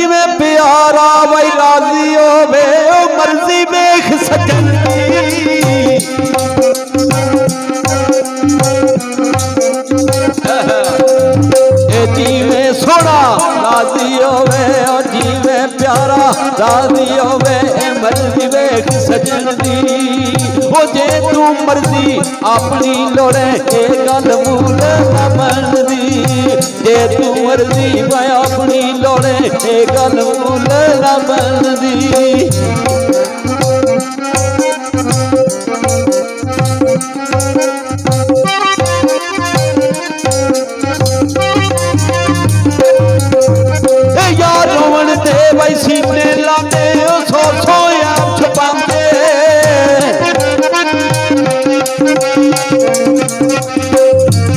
जिवें प्यारा भाई राजी होवे ओ मर्जी वेख सजन जीवे सोना राजी होवे और जीवे प्यारा राजी होवे मर्जी वेख सजन दी ओ जे तू मर्जी अपनी लोड़े ए गल मूल न मनदी जे तू मर्जी मैं अपनी लोड़े ए गल मूल न मनदी भाई सीने लाते सो आप छुपाते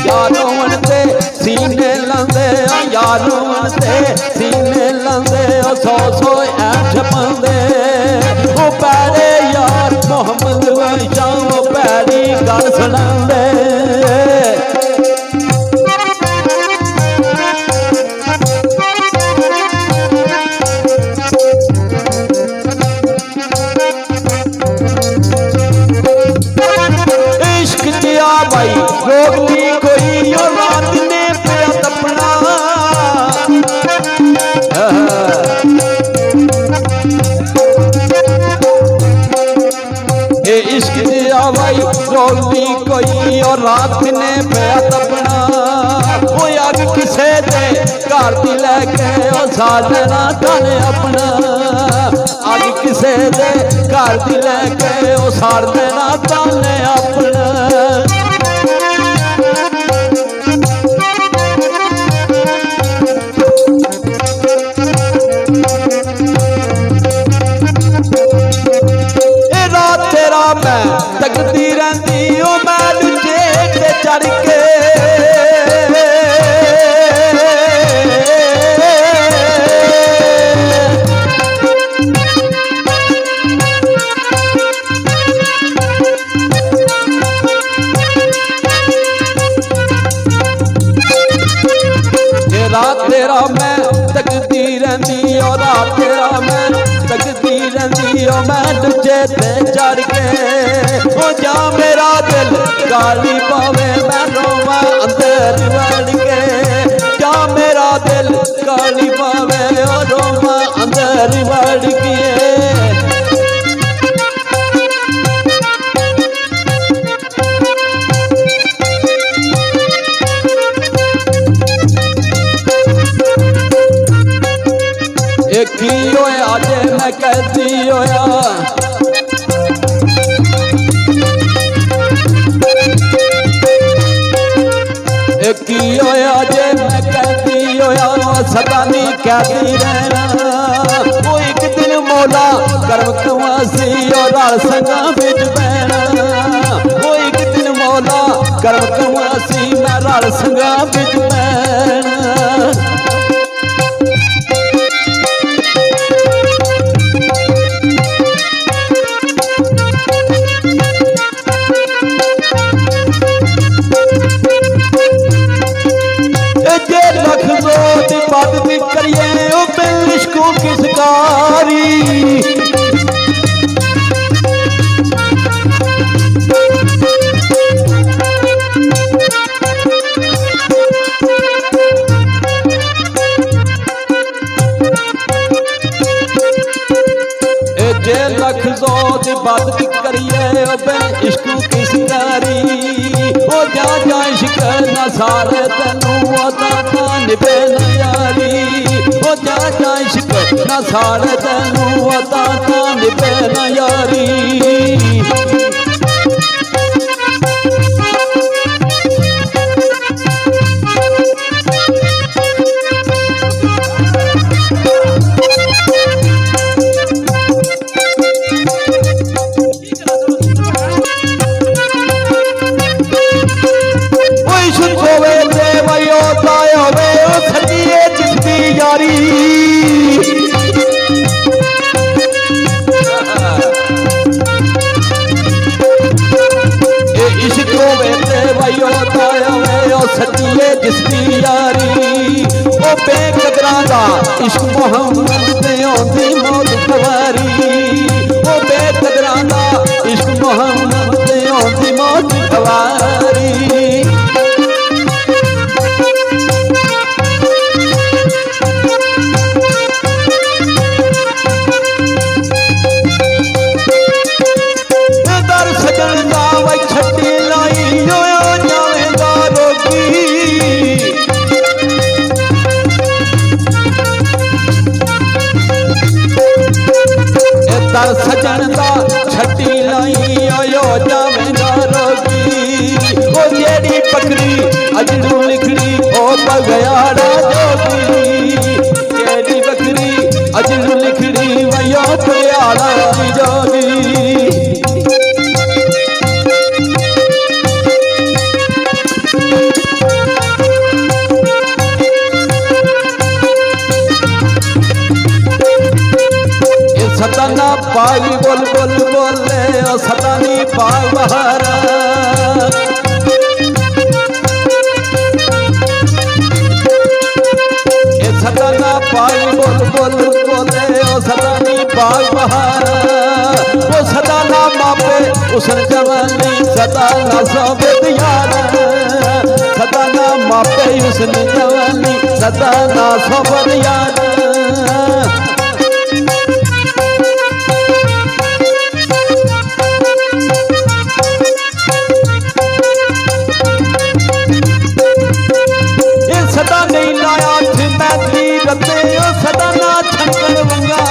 यारों मनते सीने लाते यारों मनते सीने लाते सो आप छुपाते वो पैरे यार मोहम्मद शाम पैरी गल सुनाते भाई रोकती कोई और रात ने पिया तपना ये इश्क दिया भाई रोकती कोई और रात ने पिया तपना वो अग किसे दे घर दी लैके साजना थाने अपना अग किसे दे घर दी लैके साड़ देना थाने अपना तकती रहती ओ मैं लुचे चढ़ के रात तेरा मैं तकती रहती और रात तेरा मैं तकती रहती और मैं लुचे चढ़ के ओ जा मेरा दिल गाली पावे मैं रोवा अंदर वड़ के जा मेरा दिल गाली पावे और रोवा अंदर वड़ के की होया जे मैं कहती होया की होया जे मैं कहती होया सदा नहीं कहती रहना वो एक दिन मौला कर्म कमासी और राल संगा बिच पैना वो एक दिन मौला कर्म कमासी मैं राल संगा बिच पैना बात भी करिए ओ बिल्लिश को किसकारी जे लख जोत बात भी करिए ओ बिल्लिश को किसकारी ओ जा जा इश्क ना सारे तनू आता निभे यारी ओ जा जा इश्क ना सारे तनू आता निभे यारी दा इश्क मोहम्मद ते आंदी मौत खवारी ओ बेकदरां दा इश्क मोहम्मद ते आंदी मौत खवारी सजन दा छटी लाई आयो जावेगा रोगी ओ जेड़ी पकड़ी अजनू लिखड़ी ओ पगयाड़ा जोगी जेड़ी बकरी अजनू लिखड़ी वयो पगयाड़ा जोगी सदाना पाग बोल बोल बोले ओ सदानी पाग बहारा ए सदाना पाग बोल बोल बोले ओ सदानी पाग बहारा ओ सदाना मापे उसन जवानी सदाना सोबत यार सदाना मापे उसन जवानी सदाना सोबत यार सदा नहीं लाया थी मैं रते ओ सदा ना छंकन वंगा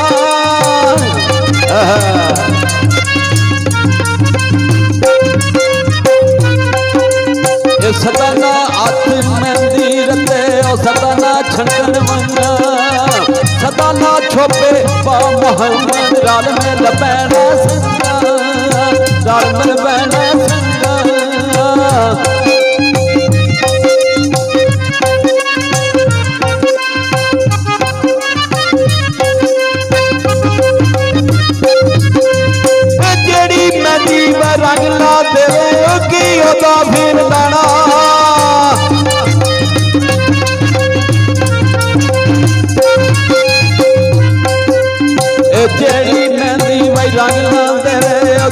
सदा ना हाथ मेहंदी रते ओ सदा ना छंकन वंगा सदा ना छोपे पा मोहम्मद राल में लपैना संगा राल में लपैना संगा रंग ला दे की होता फिर लाना जेड़ी मेहंदी भाई रंग ला दे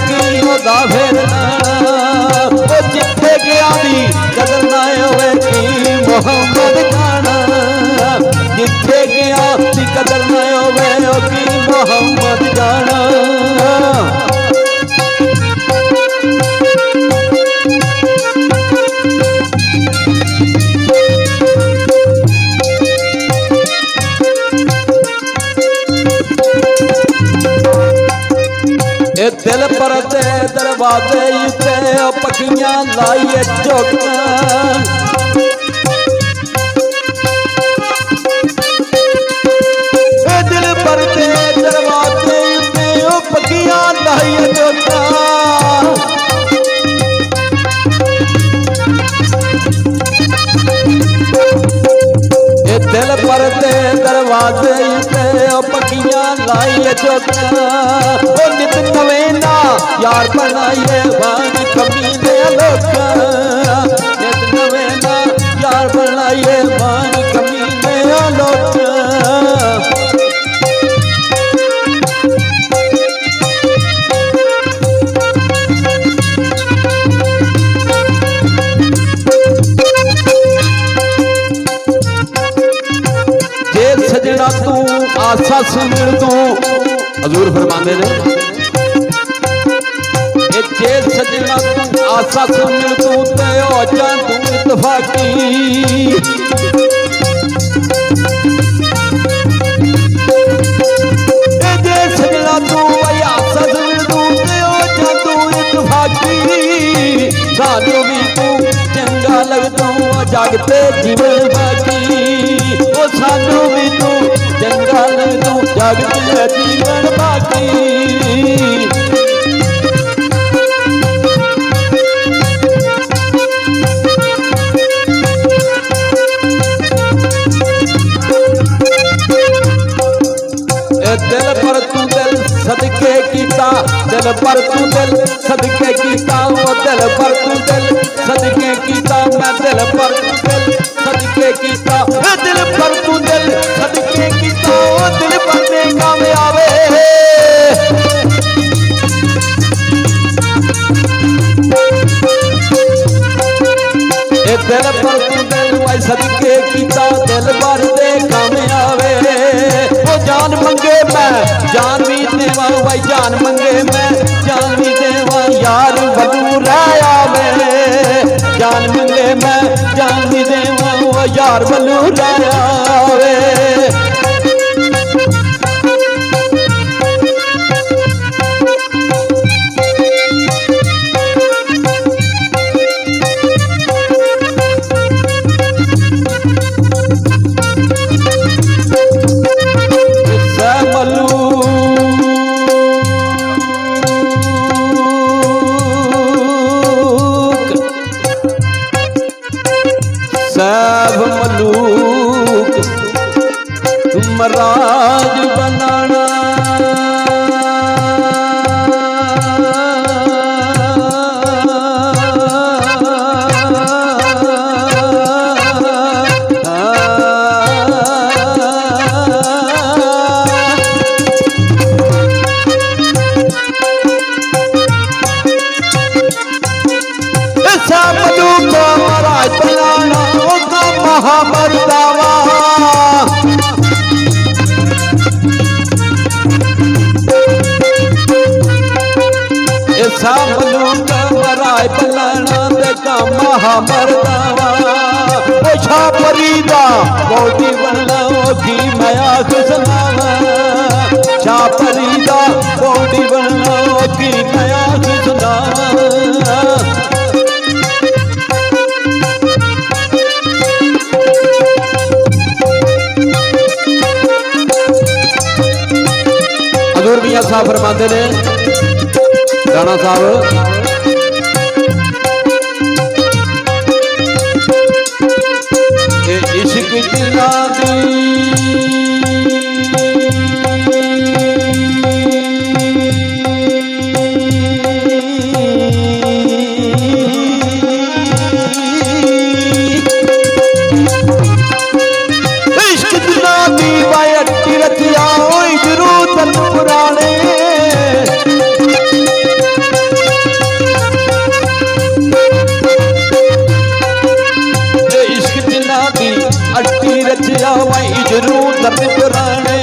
की होता फिर लाना जिथे गया दी कदर ना होवे की मोहम्मद गाना जिथे गया दी कदर ना होवे की मोहम्मद गाना दिल पर दे दरवाजे ते पखियां लाइए चौका दिल पर दे दरवाजे ते पखियां लाइए चौका दिल पर दे दरवाजे ते पखियां लाइए चौका नित नवेना यार बनाइए वाणी कमीने लोका नित नवेना यार बनाइए वाणी कमीने लोका जे सजना तू आसा सुन तू हजूर फरमाते ने जे सजना तू आसा सुन तू ते हो जा तू इत्तफाकी जे सजना तू आसा सुन तू ते हो जा तू इत्तफाकी सानू भी तू चंगा लगदा जागते जीवन बाकी ओ सानू भी तू चंगा लगदा जागते जीवन बाकी दिल पर तू दिल सदके कीता दिल पर तू दिल सदके कीता वो दिल पर तू दिल सदके कीता मैं दिल पर तू दिल सदके कीता दिल पर तू दिल सदके सदके कीता दिल भर दे काम आवे। ओ जान मंगे मैं जान भी देवा भाई जान मंगे मैं जान भी देवा यार वलू रह आवे। जान मंगे मैं जान भी देवा ओ यार वलू रह आवे। सब मलूक महाराज बनाना सब मलूक महाराज बनाना महामर्दावा। ऐसा मलूक मराय बनाना देखा महामर्दावा। छापरीदा बॉडी बनना की मया सुनावा। छापरीदा बॉडी बनना की मया सुनावा। हजूर मियां साहब फरमाते ने राणा साहब इश्क दिला दी इश्क दिला दी वाई अट्टी रतिया जरूर तन पुराने। इश्क दिला दी अट्टी रचिया वाई जरूर तन पुराने।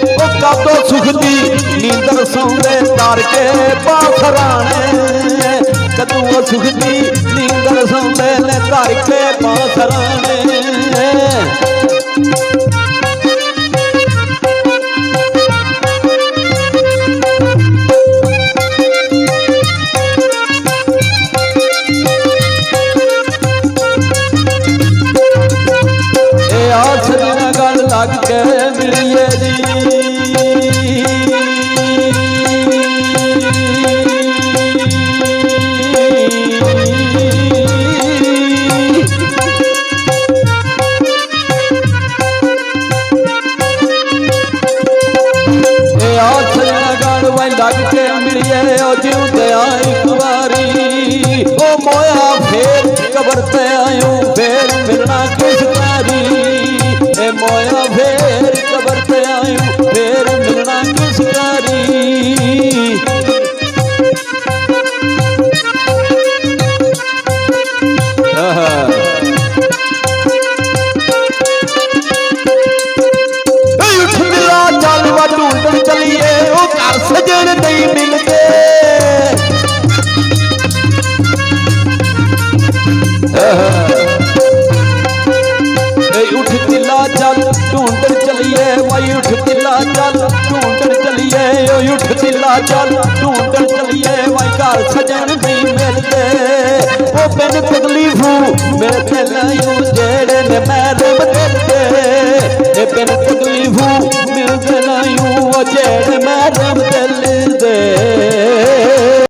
ओ कादो सुख दी नींदर सौंदे तार के पासराने। कदू सुख दी नींदर सौंदे ने तार के पासराने। गल लग के मिलिए जी लग के मिलिए जिंदे एक बारी। ओ मोया फेर कबर ते आयो फेर मिलना किस बारी। ए मोया फेर कबर ते आयो फेर मिलना किस बारी। उठ मिला चल वा ढूंढन चलिए ओ घर सजन नहीं मिलते। उठ तिला चल ढूंढन चलिए भाई उठ तिला चल ढूंढन चलिए। उठ तिला चल ढूंढन चलिए भाई घर सजन नहीं मिलते। ओ बिन तकलीफू मिलते नहीं जेड़े ने मैडम दिलते। बिन